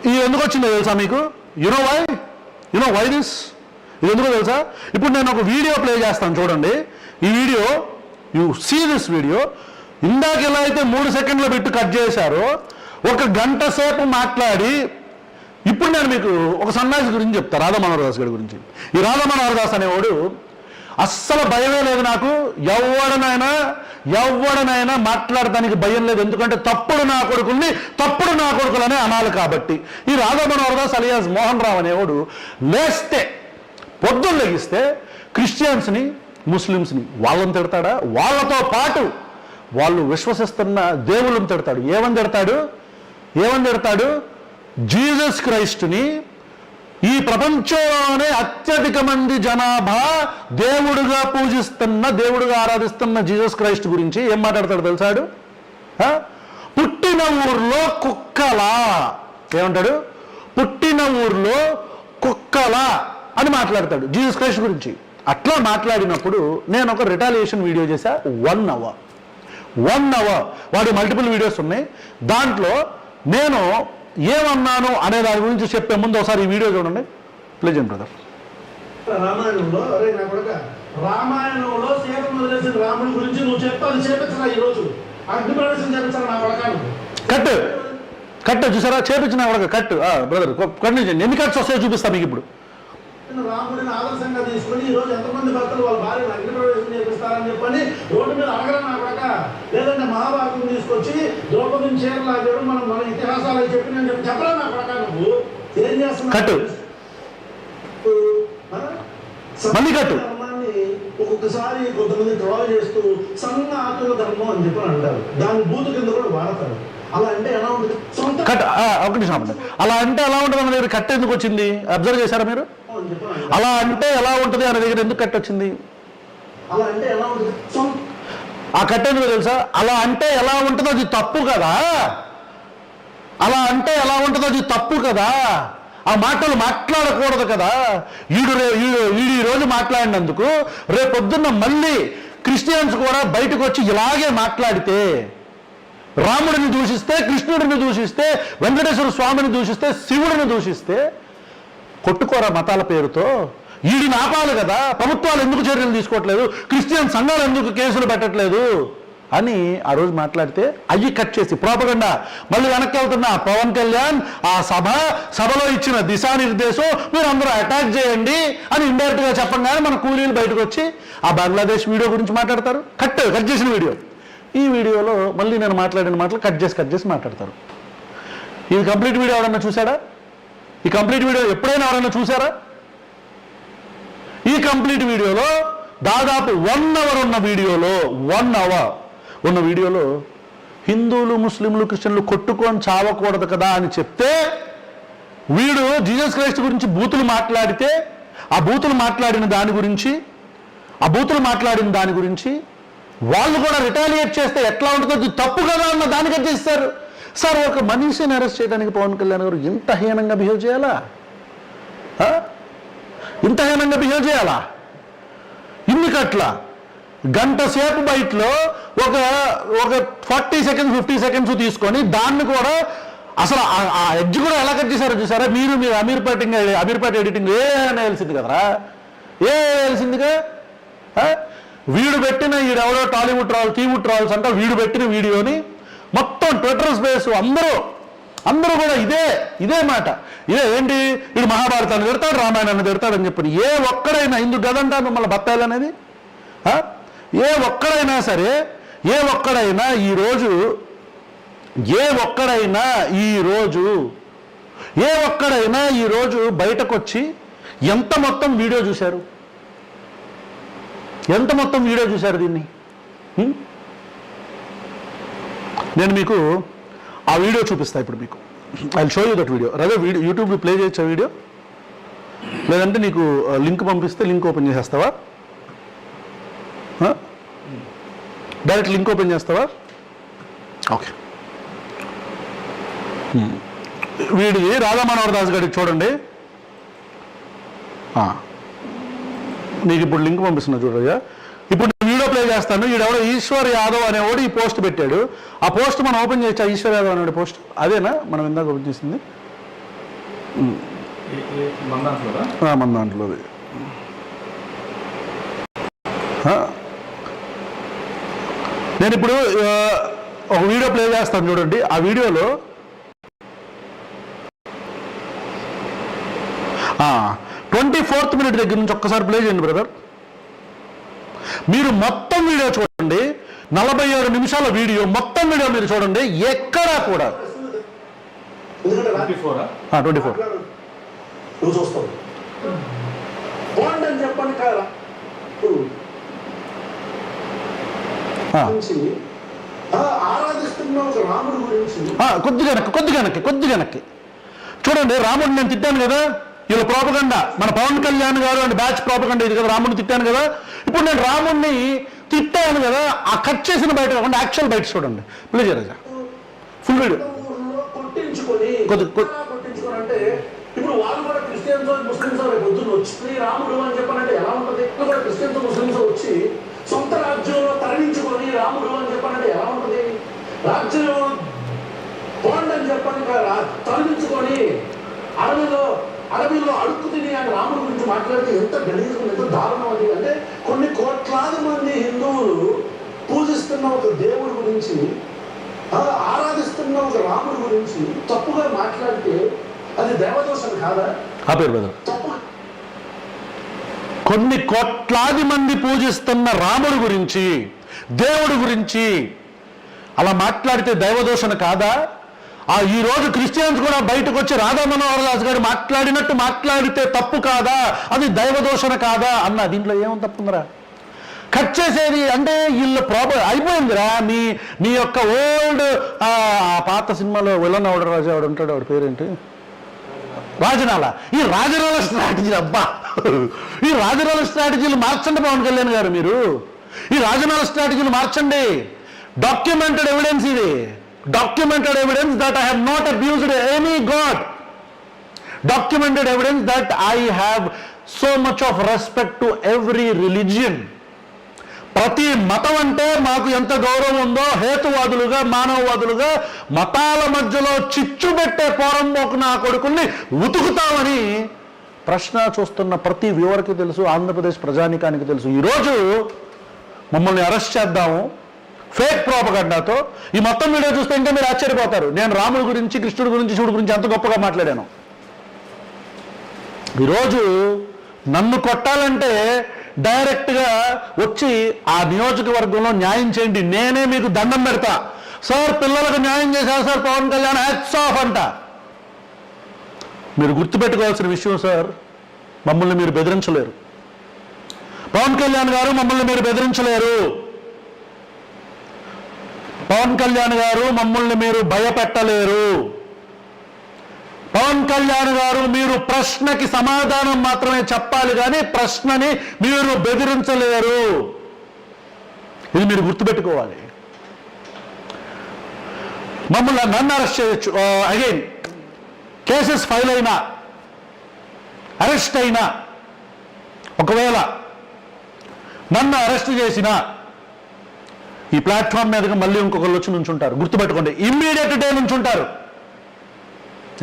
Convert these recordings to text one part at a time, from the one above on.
ఇది ఎందుకు వచ్చిందో తెలుసా మీకు? You know why this? ఇది ఎందుకో తెలుసా? ఇప్పుడు నేను ఒక వీడియో ప్లే చేస్తాను చూడండి. ఈ video, you see this video. ఇందాక ఎలా అయితే 3 సెకండ్లు పెట్టి కట్ చేశారో, 1 గంట సేపు మాట్లాడి, ఇప్పుడు నేను మీకు ఒక సన్యాసి గురించి చెప్తా, రాధా మనోహర్ దాస్ గారి గురించి. ఈ రాధా మనోహర్ దాస్ అనేవాడు అస్సలు భయమే లేదు నాకు. ఎవడనైనా మాట్లాడటానికి భయం లేదు. ఎందుకంటే తప్పుడు నా కొడుకులనే అనాలి కాబట్టి. ఈ రాధా మనోహర్ దాస్ అలియాస్ మోహన్ రావు అనేవాడు పొద్దున్న లెగిస్తే క్రిస్టియన్స్ని, ముస్లిమ్స్ని వాళ్ళని తిడతాడా? వాళ్ళతో పాటు వాళ్ళు విశ్వసిస్తున్న దేవుళ్ళని తిడతాడు. ఏమని తిడతాడు? జీసస్ క్రైస్ట్ని, ఈ ప్రపంచంలోనే అత్యధిక మంది జనాభా దేవుడుగా ఆరాధిస్తున్న జీసస్ క్రైస్ట్ గురించి ఏం మాట్లాడతాడు తెలుసాడు? పుట్టిన ఊర్లో కుక్కలా. ఏమంటాడు? పుట్టిన ఊర్లో కుక్కలా అని మాట్లాడతాడు జీసస్ క్రైస్ట్ గురించి. అట్లా మాట్లాడినప్పుడు నేను ఒక రిటాలియేషన్ వీడియో చేశా. 1 అవర్ వాడి మల్టిపుల్ వీడియోస్ ఉన్నాయి. దాంట్లో నేను ఏమన్నాను అనే దాని గురించి చెప్పే ముందు ఒకసారి ఈ వీడియో చూడండి. Please brother. రామాయణంలో సీతను వదిలేసిన రాముడి గురించి నువ్వు చెప్పాలి, చేపించరా ఈరోజు అగ్ని ప్రవేశం చేపించరా నా కొడకాను. కట్ చూసారా? చేపించిన కట్ బ్రదర్ కంటిన్యూ. ఎన్ని కట్స్ వస్తాయో చూపిస్తా మీకు ఇప్పుడు. రాముడిని ఆదర్శంగా తీసుకుని ఈ రోజు ఎంతమంది భక్తులు వాళ్ళ భార్యను అగ్ని ప్రవేశం చేపిస్తారని చెప్పని రోడ్డు మీద అడగరా నా కొడక. లేదంటే మహాభారతం తీసుకొచ్చి ద్రౌపదిని చీరలాగాడు మన ఇతిహాసాలు చెప్పి నేను చెప్పరా నా కొడక. నువ్వు ఏం చేస్తున్నావు? ధర్మాన్ని ఒక్కొక్కసారి కొంతమంది ట్రాల్ చేస్తూ సన్న ఆతుల ధర్మం అని చెప్పని అంటారు. దాని బూతు కింద కూడా వాడతారు. అలా అంటే ఎలా ఉంటుంది? అలా అంటే ఎలా ఉంటుంది అన్న దగ్గర కట్ ఎందుకు వచ్చింది? అబ్జర్వ్ చేశారా మీరు? అలా అంటే ఎలా ఉంటుంది అనే దగ్గర ఎందుకు కట్ వచ్చింది? అలా అంటే ఎలా ఉంటుంది? ఆ కట్ ఎందుకు తెలుసా? అలా అంటే ఎలా ఉంటుందో అది తప్పు కదా. ఆ మాటలు మాట్లాడకూడదు కదా. వీడు ఈ రోజు మాట్లాడినందుకు రేపొద్దున్న మళ్ళీ క్రిస్టియన్స్ కూడా బయటకు వచ్చి ఇలాగే మాట్లాడితే, రాముడిని దూషిస్తే, కృష్ణుడిని దూషిస్తే, వెంకటేశ్వర స్వామిని దూషిస్తే, శివుడిని దూషిస్తే, కొట్టుకోరా మతాల పేరుతో. వీడిని ఆపాలి కదా. ప్రభుత్వాలు ఎందుకు చర్యలు తీసుకోవట్లేదు? క్రిస్టియన్ సంఘాలు ఎందుకు కేసులు పెట్టట్లేదు అని ఆ రోజు మాట్లాడితే అయ్యి కట్ చేసి ప్రోపగండా. మళ్ళీ వెనక్కి వెళ్తున్న పవన్ కళ్యాణ్ ఆ సభలో ఇచ్చిన దిశానిర్దేశం మీరు అందరూ అటాక్ చేయండి అని ఇండైరెక్ట్ గా చెప్పంగానే మన కూలీలు బయటకు వచ్చి ఆ బంగ్లాదేశ్ వీడియో గురించి మాట్లాడతారు. కట్ చేసిన వీడియో. ఈ వీడియోలో మళ్ళీ నేను మాట్లాడిన మాటలు కట్ చేసి మాట్లాడతారు. ఇది కంప్లీట్ వీడియో ఎవరన్నా చూసాడా? ఈ కంప్లీట్ వీడియో ఎప్పుడైనా ఎవరైనా చూసారా? ఈ కంప్లీట్ వీడియోలో దాదాపు 1 అవర్ ఉన్న వీడియోలో హిందువులు, ముస్లింలు, క్రిస్టియన్లు కొట్టుకొని చావకూడదు కదా అని చెప్తే, వీడు జీసస్ క్రైస్ట్ గురించి బూతులు మాట్లాడితే ఆ బూతులు మాట్లాడిన దాని గురించి వాళ్ళు కూడా రిటాలియేట్ చేస్తే ఎట్లా ఉంటుందో తప్పు కదా అన్న దానికి చేస్తారు. సార్, ఒక మనిషిని అరెస్ట్ చేయడానికి పవన్ కళ్యాణ్ గారు ఇంత హీనంగా బిహేవ్ చేయాలా? ఇన్ని కట్ల గంట సేపు బయటలో ఒక 40 సెకండ్స్ 50 సెకండ్స్ తీసుకొని దాన్ని కూడా అసలు ఆ ఎడ్జ్ కూడా ఎలా కట్ చేశారో చూసారా? మీరు అమీర్పేట ఎడిటింగ్ వేయాల్సింది కదరా. వేయాల్సిందిగా వీడు పెట్టిన ఈడెవడో టాలీవుడ్ ట్రాల్స్ అంట వీడు పెట్టిన వీడియోని మొత్తం ట్విట్టర్ స్పేస్ అందరూ కూడా ఇదే మాట. ఏంటి? వీడు మహాభారతాన్ని తిడతాడు, రామాయణాన్ని తిడతాడు అని చెప్పి ఏ ఒక్కడైనా ఇందుకు గదంటా మిమ్మల్ని బత్తాయిలు అనేది? ఏ ఒక్కడైనా ఈరోజు బయటకు వచ్చి ఎంత మొత్తం వీడియో చూశారు దీన్ని? నేను మీకు ఆ వీడియో చూపిస్తా ఇప్పుడు. మీకు I will show you that video. యూట్యూబ్లో ప్లే చేయొచ్చా వీడియో? లేదంటే నీకు లింక్ పంపిస్తే లింక్ ఓపెన్ చేసేస్తావా? డైరెక్ట్ లింక్ ఓపెన్ చేస్తావా? ఓకే. వీడిది రాధా మనోహర్ దాస్ గారికి చూడండి. నీకు ఇప్పుడు లింక్ పంపిస్తున్నా చూడయ్యా. ఇప్పుడు వీడియో ప్లే చేస్తాను. ఈడెవడో ఈశ్వర్ యాదవ్ అనేవాడు ఈ పోస్ట్ పెట్టాడు. ఆ పోస్ట్ మనం ఓపెన్ చేయొచ్చా? ఈశ్వర్ యాదవ్ అనేవాడు పోస్ట్ అదేనా మనం ఇందాక ఓపెన్ చేసింది? మన దాంట్లోది. నేను ఇప్పుడు ఒక వీడియో ప్లే చేస్తాను చూడండి. ఆ వీడియోలో 24th మినిట్ దగ్గర నుంచి ఒక్కసారి ప్లే చేయండి బ్రదర్. మీరు మొత్తం వీడియో చూడండి, 47 నిమిషాల వీడియో మొత్తం వీడియో మీరు చూడండి. ఎక్కడా కూడా 24 నువ్వు చూస్తావు బాండ్ అని చెప్పండి కదా. ఆరాధిస్తున్న ఒక రాముడి గురించి కొద్దిగా వెనక్కి చూడండి. రాముడిని నేను తిట్టాను కదా, వీళ్ళ ప్రోపగండా, మన పవన్ కళ్యాణ్ గారు అండ్ బ్యాచ్ ప్రోపగండా ఇది కదా. రాముడిని తిట్టాను కదా, ఇప్పుడు నేను రాముడిని తిట్టాను కదా, ఆ కట్ చేసిన బయట కాకుండా యాక్చువల్ బయట చూడండి ప్లీజ్ రాజా. ఫుల్ వీడియో కొట్టించుకొని అంటే ఇప్పుడు వాళ్ళు కూడా క్రిస్టియన్స్ ముస్లిమ్స్ పొద్దున్న వచ్చి రాముడు అని చెప్పాలంటే ఎలా ఉంటుంది? ఇప్పుడు కూడా క్రిస్టియన్స్ ముస్లిమ్స్ వచ్చి సొంత రాజ్యంలో తరలించుకొని రాముడు అని చెప్పాలంటే ఎలా ఉంటుంది? రాజ్యం బాండ్ అని చెప్పని తరలించుకొని అడవిలో అడుక్కు తిని ఆయన రాముడి గురించి మాట్లాడితే ఎంత గలీజం, ఎంత దారుణం అది. అంటే కొన్ని కోట్లాది మంది హిందువులు పూజిస్తున్న ఒక దేవుడి గురించి, ఆరాధిస్తున్న ఒక రాముడి గురించి తప్పుగా మాట్లాడితే అది దేవదోషం కాదా? తప్పు. కొన్ని కోట్లాది మంది పూజిస్తున్న రాముడి గురించి, దేవుడి గురించి అలా మాట్లాడితే దైవదోషణ కాదా? ఈ రోజు క్రిస్టియన్స్ కూడా బయటకు వచ్చి రాధా మనోహర్ దాస్ గారు మాట్లాడినట్టు మాట్లాడితే తప్పు కాదా? అది దైవదోషణ కాదా అన్న దీంట్లో ఏమని తప్పుందిరా? కట్ చేసేది అంటే వీళ్ళు అయిపోయిందిరా. నీ యొక్క ఓల్డ్ పాత సినిమాలో విలన్ ఆవిడ రాజు ఆవిడ ఉంటాడు, ఆవిడ పేరేంటి, రాజనాల. ఈ రాజనాల స్ట్రాటజీ అబ్బా, ఈ రాజనాల స్ట్రాటజీలు మార్చండి పవన్ కళ్యాణ్ గారు. మీరు ఈ రాజనాల స్ట్రాటజీలు మార్చండి. డాక్యుమెంటెడ్ ఎవిడెన్స్ ఇది, documented evidence that I have not abused any God, documented evidence that I have so much of respect to every religion. ప్రతి మతం అంటే మాకు ఎంత గౌరవం ఉందో, హేతువాదులుగా మానవవాదులుగా మతాల మధ్యలో చిచ్చు పెట్టే పోరంబోకు నా కొడుకుల్ని ఉతుకుతామని ప్రశ్న చూస్తున్న ప్రతి వ్యూవర్కి తెలుసు, ఆంధ్రప్రదేశ్ ప్రజానికానికి తెలుసు. ఈరోజు మమ్మల్ని అరెస్ట్ చేద్దాము ఫేక్ ప్రోపగండాతో. ఈ మొత్తం వీడియో చూస్తే ఇంకా మీరు ఆశ్చర్యపోతారు. నేను రాముడి గురించి, కృష్ణుడి గురించి, శివుడి గురించి అంత గొప్పగా మాట్లాడాను. ఈరోజు నన్ను కొట్టాలంటే డైరెక్ట్గా వచ్చి ఆ నియోజకవర్గంలో న్యాయం చేయండి, నేనే మీకు దండం పెడతా. సార్ పిల్లలకు న్యాయం చేశారు sir Pawan Kalyan, hats off అంట. మీరు గుర్తుపెట్టుకోవాల్సిన విషయం సార్, మమ్మల్ని మీరు బెదిరించలేరు. పవన్ కళ్యాణ్ గారు మమ్మల్ని మీరు బెదిరించలేరు. పవన్ కళ్యాణ్ గారు మమ్మల్ని మీరు భయపెట్టలేరు. పవన్ కళ్యాణ్ గారు మీరు ప్రశ్నకి సమాధానం మాత్రమే చెప్పాలి కానీ ప్రశ్నని మీరు బెదిరించలేరు. ఇది మీరు గుర్తుపెట్టుకోవాలి. మమ్మల్ని నన్ను అరెస్ట్ చేయొచ్చు. అగైన్ కేసెస్ ఫైల్ అయినా, అరెస్ట్ అయినా, ఒకవేళ నన్ను అరెస్ట్ చేసినా ఈ ప్లాట్ఫామ్ మీదగా మళ్ళీ ఇంకొకళ్ళు వచ్చి నుంచుంటారు. గుర్తుపెట్టుకోండి, ఇమ్మీడియట్ డే నుంచుంటారు.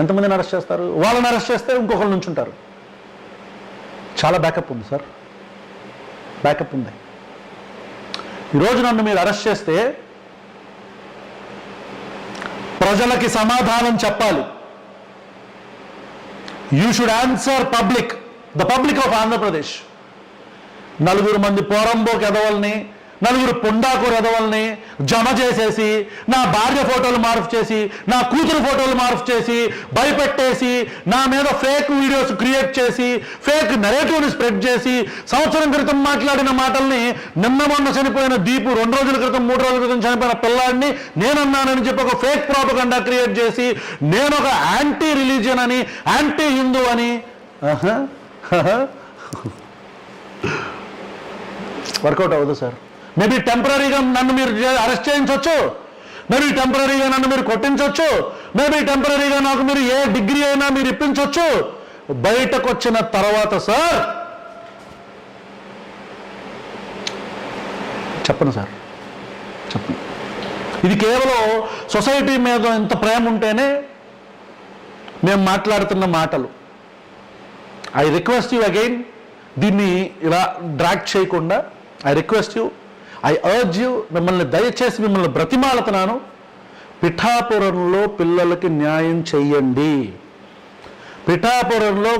ఎంతమందిని అరెస్ట్ చేస్తారు? వాళ్ళని అరెస్ట్ చేస్తే ఇంకొకళ్ళు నుంచుంటారు. చాలా బ్యాకప్ ఉంది సార్, బ్యాకప్ ఉంది. ఈరోజు నన్ను మీరు అరెస్ట్ చేస్తే ప్రజలకి సమాధానం చెప్పాలి. You should answer public, the public of Andhra Pradesh. 4 మంది పోరంబోక్ ఎదవల్ని, 4 పుండాకూర ఎదవల్ని జమ చేసేసి, నా భార్య ఫోటోలు మార్పు చేసి, నా కూతురు ఫోటోలు మార్పు చేసి, భయపెట్టేసి, నా మీద ఫేక్ వీడియోస్ క్రియేట్ చేసి, ఫేక్ నెరేటివ్ని స్ప్రెడ్ చేసి, సంవత్సరం క్రితం మాట్లాడిన మాటల్ని నిన్న మొన్న చనిపోయిన దీపు, 2 రోజుల క్రితం 3 రోజుల క్రితం చనిపోయిన పిల్లాడిని నేనన్నానని చెప్పి ఒక ఫేక్ ప్రాపగండా క్రియేట్ చేసి, నేను ఒక యాంటీ రిలీజియన్ అని, యాంటీ హిందూ అని. వర్కౌట్ అవ్వదు సార్. మేబీ టెంపరీగా నన్ను మీరు అరెస్ట్ చేయించవచ్చు, మేబీ టెంపరీగా నన్ను మీరు కొట్టించవచ్చు, మేబీ టెంపరీగా నాకు మీరు ఏ డిగ్రీ అయినా మీరు ఇప్పించవచ్చు. బయటకు వచ్చిన తర్వాత సార్ చెప్పను సార్, చెప్పను. ఇది కేవలం సొసైటీ మీద ఎంత ప్రేమ ఉంటేనే మేము మాట్లాడుతున్న మాటలు. ఐ రిక్వెస్ట్ యూ అగైన్, దీన్ని ఇలా డ్రాగ్ చేయకుండా I request you, I urge you, దయచేసి మిమ్మల్ని బ్రతిమాలుతున్నాను, పిఠాపురంలో పిల్లలకి న్యాయం చెయ్యండి. పిఠాపురంలో